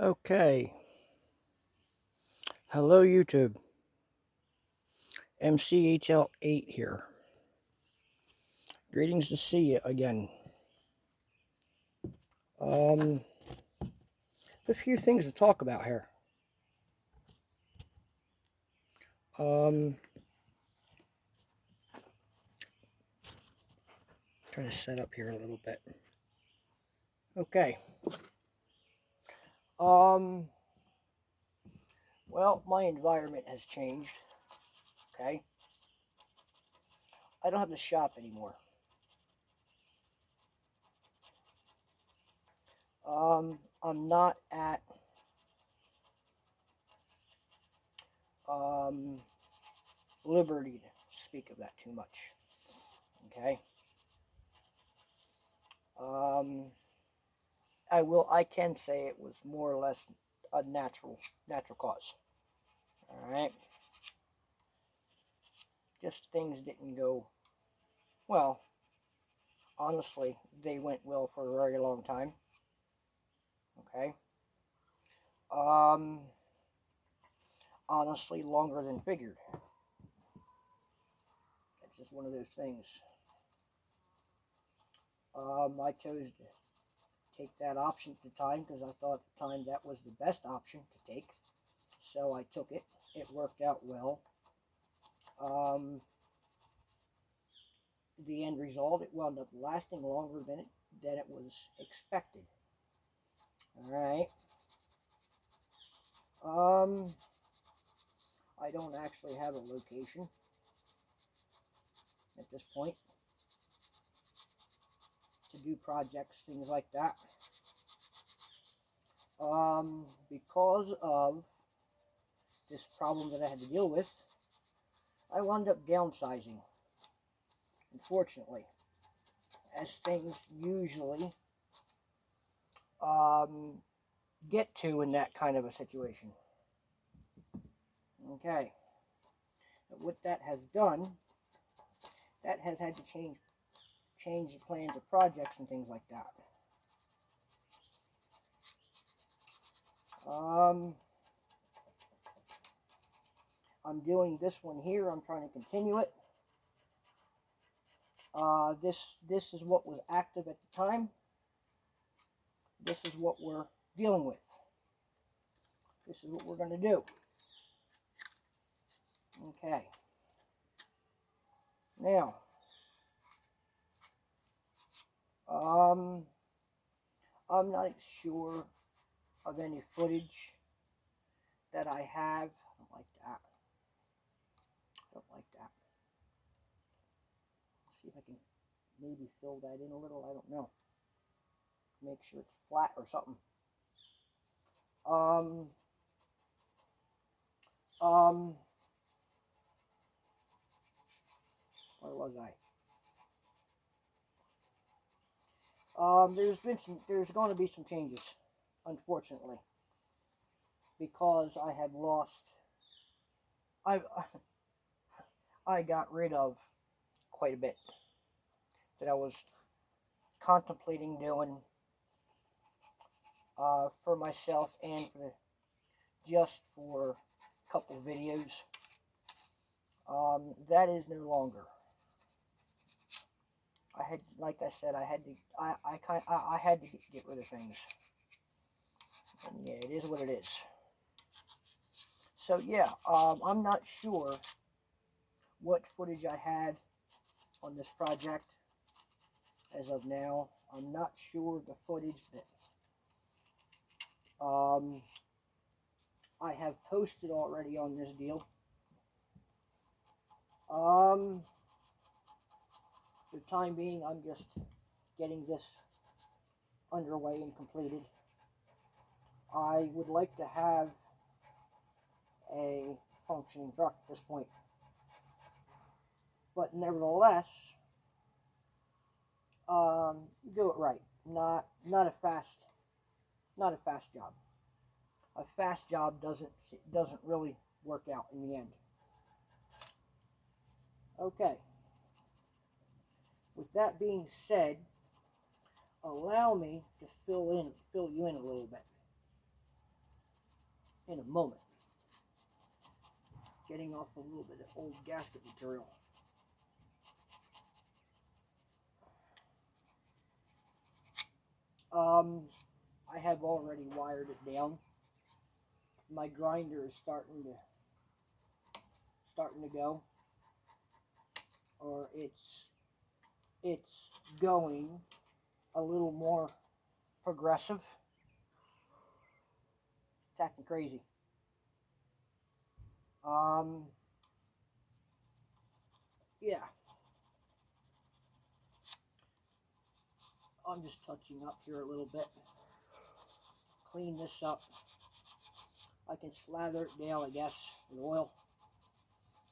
Okay. Hello, YouTube. MCHL8 here. Greetings to see you again. Um, a few things to talk about here. Um, Trying to set up here a little bit. Okay. Um, well, my environment has changed. Okay. I don't have to shop anymore. I'm not at um liberty to speak of that too much. Okay. Um, I can say it was more or less a natural cause. All right. Just things didn't go well. Honestly, they went well for a very long time. Okay. Um, Honestly, longer than figured. It's just one of those things. I chose to take that option at the time because I thought at the time that was the best option to take. So I took it. It worked out well. Um, the end result, it wound up lasting longer than it was expected. All right. Um, I don't actually have a location at this point to do projects, things like that. Because of this problem that I had to deal with, I wound up downsizing, unfortunately, as things usually um, get to in that kind of a situation. Okay, but what that has done, that has had to change the plans of projects and things like that. Um, I'm doing this one here. I'm trying to continue it. This is what was active at the time. This is what we're dealing with. This is what we're going to do. Okay. Now, um, I'm not sure of any footage that I have. I don't like that. I don't like that. Let's see if I can maybe fill that in a little. I don't know. Make sure it's flat or something. Um, um, where was I? There's going to be some changes, unfortunately, because I had lost. I I got rid of quite a bit that I was contemplating doing for myself and for just for a couple of videos. That is no longer. I had, like I said, I had to get rid of things, and yeah, it is what it is. So yeah, I'm not sure what footage I had on this project as of now. I'm not sure the footage that I have posted already on this deal. For the time being, I'm just getting this underway and completed. I would like to have a functioning truck at this point, but nevertheless, do it right. Not a fast job. A fast job doesn't really work out in the end. Okay. With that being said, allow me to fill you in a little bit. in a moment. Getting off a little bit of old gasket material. I have already wired it down. My grinder is starting to go, or it's going a little more progressive. It's acting crazy. Yeah. I'm just touching up here a little bit. Clean this up. I can slather it down, I guess, with oil.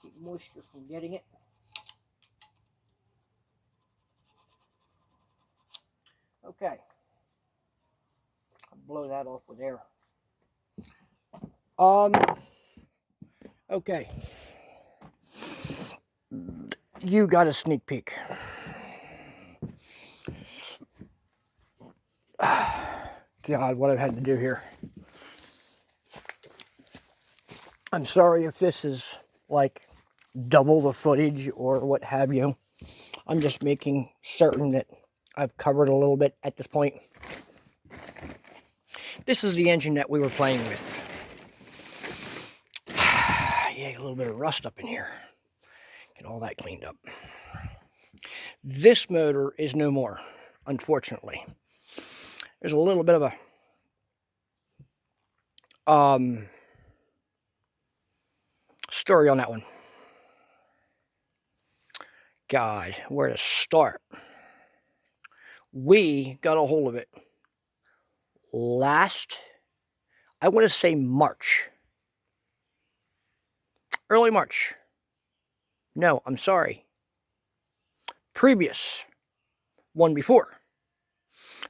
Keep moisture from getting it. Okay. I'll blow that off with air. Okay. You got a sneak peek. God, what I've had to do here. I'm sorry if this is like double the footage or what have you. I'm just making certain that I've covered a little bit at this point. This is the engine that we were playing with. Yeah, a little bit of rust up in here. Get all that cleaned up. This motor is no more, unfortunately. There's a little bit of a story on that one. God, where to start? We got a hold of it last, I want to say March. Early March. No, I'm sorry. Previous one before.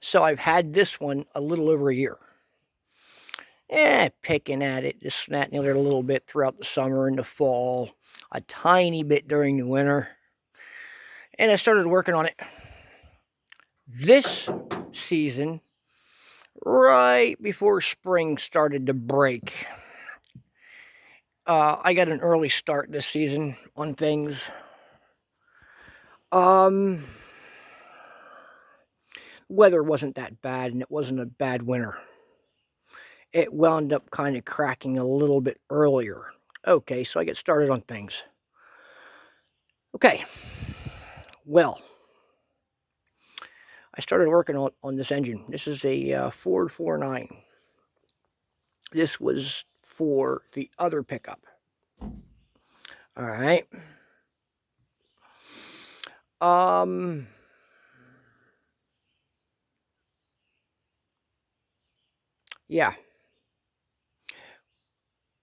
So I've had this one a little over a year. Picking at it, this, that, and the other a little bit throughout the summer and the fall. A tiny bit during the winter. And I started working on it. This season, right before spring started to break, I got an early start this season on things. Weather wasn't that bad, and it wasn't a bad winter. It wound up kind of cracking a little bit earlier. Okay, so I get started on things. Okay, well, I started working on this engine. This is a Ford 4.9. This was for the other pickup. All right. Yeah.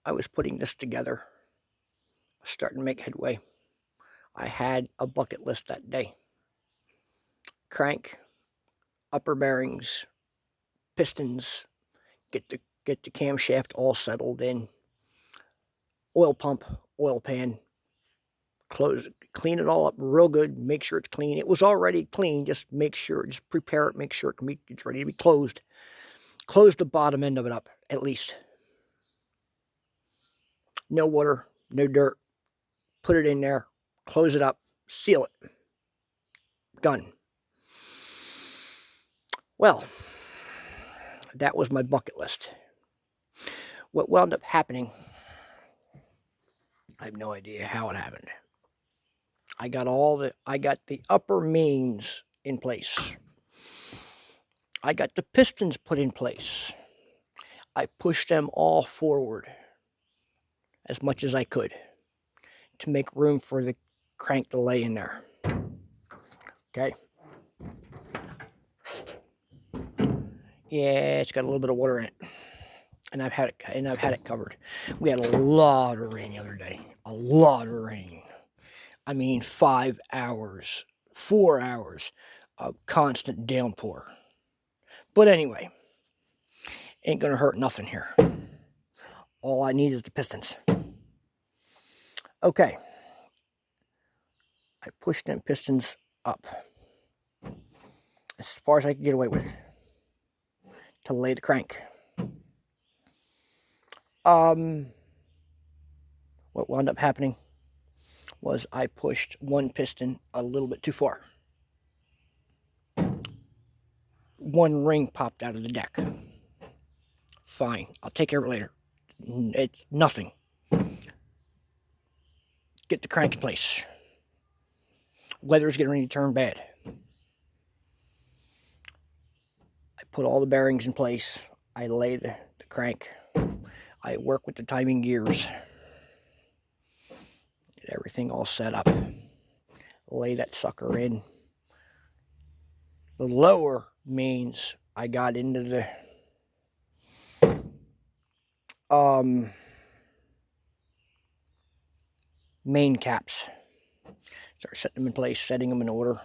I was putting this together, starting to make headway. I had a bucket list that day. Crank, upper bearings, pistons, get the camshaft all settled in, oil pump, oil pan, clean it all up real good, make sure it's clean. It was already clean, just prepare it, make sure it's ready to be closed. Close the bottom end of it up, at least. No water, no dirt. Put it in there, close it up, seal it. Done. Well, that was my bucket list. What wound up happening, I have no idea how it happened. I got the upper mains in place. I got the pistons put in place. I pushed them all forward as much as I could to make room for the crank to lay in there. Okay. Yeah, it's got a little bit of water in it. And I've had it covered. We had a lot of rain the other day. A lot of rain. I mean, 5 hours, 4 hours of constant downpour. But anyway, ain't gonna hurt nothing here. All I need is the pistons. Okay. I pushed them pistons up as far as I could get away with to lay the crank. What wound up happening was I pushed one piston a little bit too far. One ring popped out of the deck. Fine, I'll take care of it later. It's nothing. Get the crank in place. Weather's getting ready to turn bad. I put all the bearings in place. I lay the crank. I work with the timing gears. Get everything all set up. Lay that sucker in. The lower means I got into the main caps. Start setting them in place, setting them in order.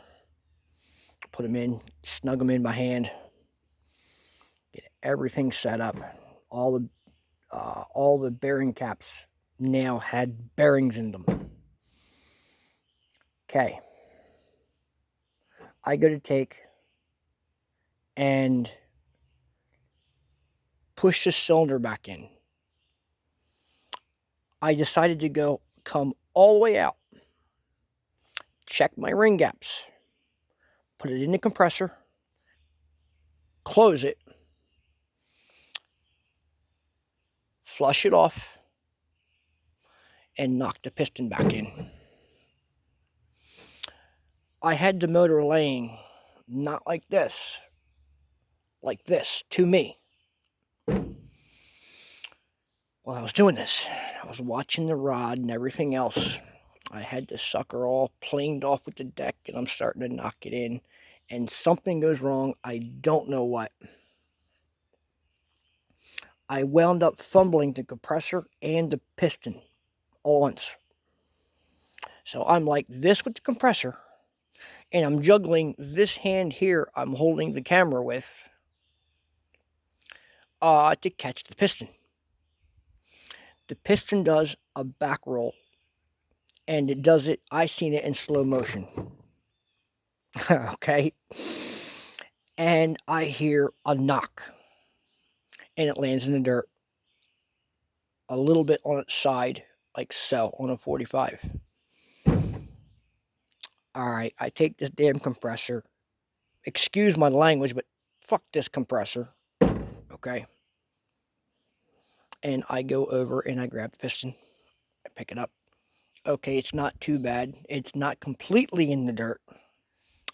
Put them in, snug them in by hand. Get everything set up. All the bearing caps now had bearings in them. Okay. I go to take and push the cylinder back in. I decided to come all the way out, check my ring gaps, put it in the compressor, close it, flush it off, and knock the piston back in. I had the motor laying not like this to me. While I was doing this, I was watching the rod and everything else. I had the sucker all planed off with the deck, and I'm starting to knock it in, and something goes wrong. I don't know what. I wound up fumbling the compressor and the piston all once. So I'm like this with the compressor, and I'm juggling this hand here I'm holding the camera with to catch the piston. The piston does a back roll, and it does it, I seen it in slow motion. Okay? And I hear a knock, and it lands in the dirt a little bit on its side, like so, on a 45. Alright, I take this damn compressor. Excuse my language, but fuck this compressor. Okay? And I go over and I grab the piston. I pick it up. Okay, it's not too bad. It's not completely in the dirt.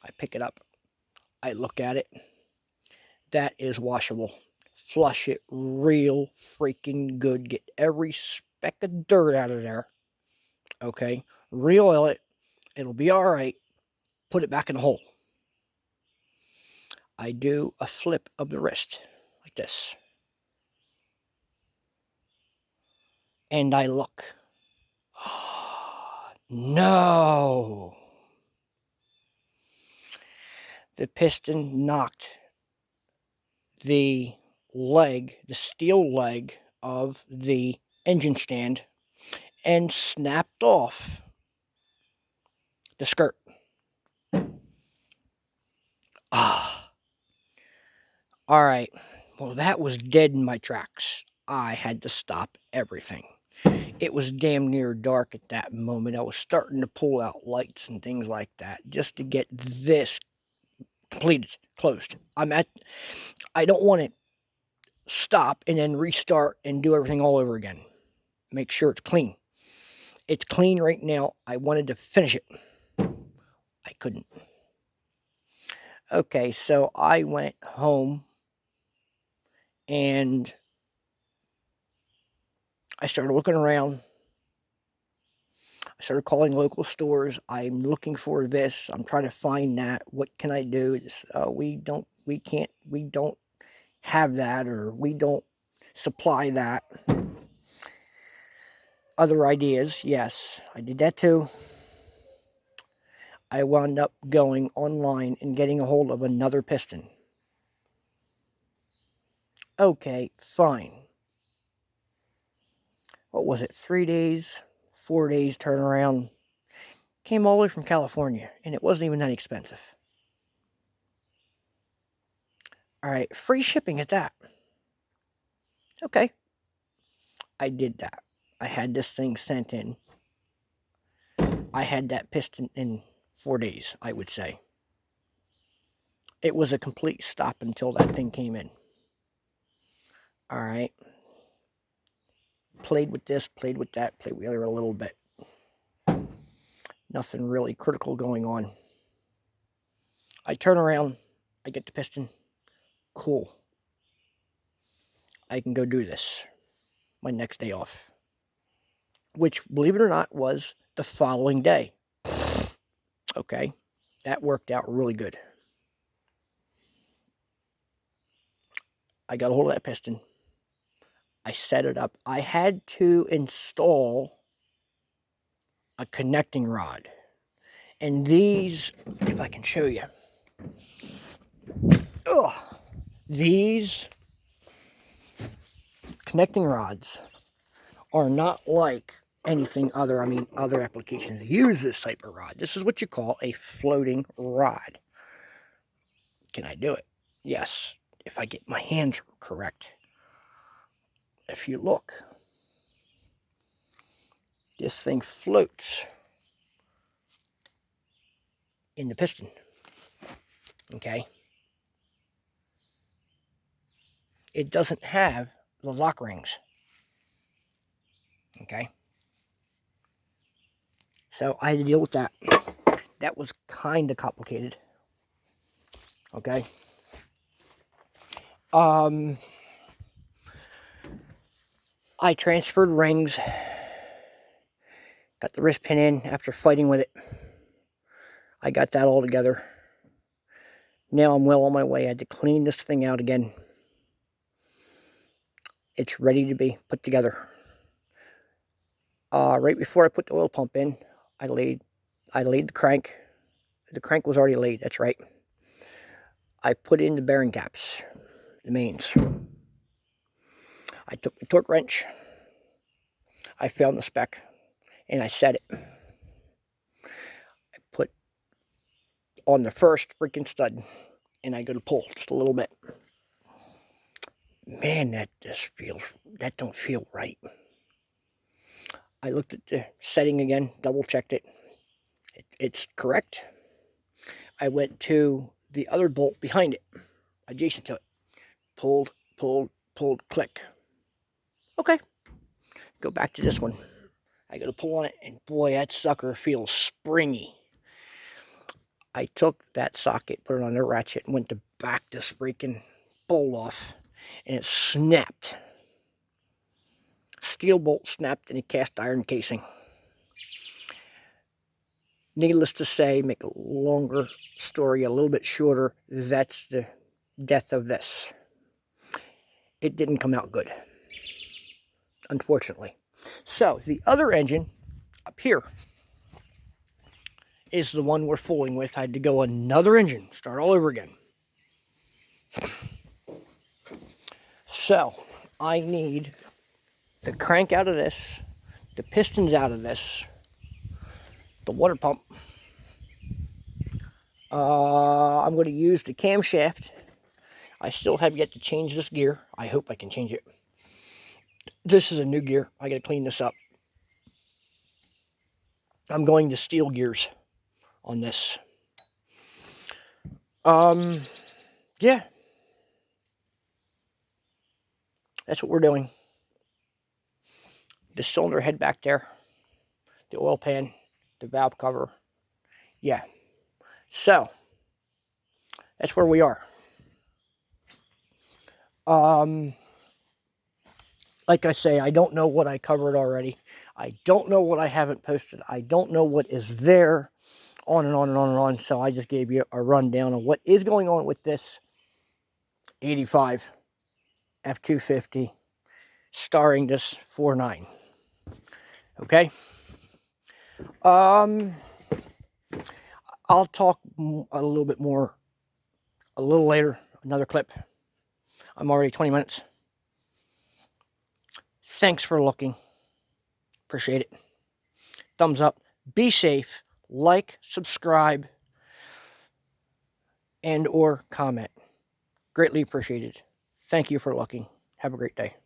I pick it up. I look at it. That is washable. Flush it real freaking good. Get every speck of dirt out of there. Okay? Re-oil it. It'll be alright. Put it back in the hole. I do a flip of the wrist. Like this. And I look. No! The piston knocked the steel leg of the engine stand, and snapped off the skirt. Alright. Well, that was dead in my tracks. I had to stop everything. It was damn near dark at that moment. I was starting to pull out lights and things like that just to get this completed, closed. I don't want to stop and then restart and do everything all over again. Make sure it's clean. It's clean right now. I wanted to finish it. I couldn't. Okay, so I went home and I started looking around. I started calling local stores. I'm looking for this. I'm trying to find that. What can I do? We don't have that, or we don't supply that. Other ideas, yes, I did that too. I wound up going online and getting a hold of another piston. Okay, fine. What was it? 3 days, 4 days turnaround. Came all the way from California, and it wasn't even that expensive. All right, free shipping at that. Okay. I did that. I had this thing sent in. I had that piston in 4 days, I would say. It was a complete stop until that thing came in. All right. Played with this, played with that, played with the other a little bit. Nothing really critical going on. I turn around, I get the piston. Cool. I can go do this my next day off. Which, believe it or not, was the following day. Okay. That worked out really good. I got a hold of that piston. I set it up. I had to install a connecting rod. And these, if I can show you. These connecting rods are not like anything other. Other applications use this type of rod. This is what you call a floating rod. Can I do it? Yes, if I get my hands correct. If you look, this thing floats in the piston. Okay? It doesn't have the lock rings. Okay? So I had to deal with that. That was kind of complicated. Okay? I transferred rings. Got the wrist pin in after fighting with it. I got that all together. Now I'm well on my way. I had to clean this thing out again. It's ready to be put together. Right before I put the oil pump in, I laid the crank. The crank was already laid, that's right. I put in the bearing caps, the mains. I took the torque wrench. I found the spec, and I set it. I put on the first freaking stud, and I go to pull just a little bit. Man, that don't feel right. I looked at the setting again, double checked it. It's correct. I went to the other bolt behind it, adjacent to it. Pulled, click. Okay. Go back to this one. I go to pull on it, and boy, that sucker feels springy. I took that socket, put it on the ratchet, and went to back this freaking bolt off, and it snapped. Steel bolt snapped in a cast iron casing. Needless to say, make a longer story a little bit shorter, that's the death of this. It didn't come out good, unfortunately. So, the other engine up here is the one we're fooling with. I had to go another engine, start all over again. So, I need the crank out of this, the pistons out of this, the water pump. I'm going to use the camshaft. I still have yet to change this gear. I hope I can change it. This is a new gear. I got to clean this up. I'm going to steel gears on this. Yeah. That's what we're doing. The cylinder head back there, the oil pan, the valve cover. Yeah. So, that's where we are. Like I say, I don't know what I covered already. I don't know what I haven't posted. I don't know what is there, on and on and on and on. So I just gave you a rundown of what is going on with this 85 F250 starring this 4.9. Okay? I'll talk a little bit more a little later, another clip. I'm already 20 minutes. Thanks for looking. Appreciate it. Thumbs up. Be safe. Like, subscribe, and or comment. Greatly appreciated. Thank you for looking. Have a great day.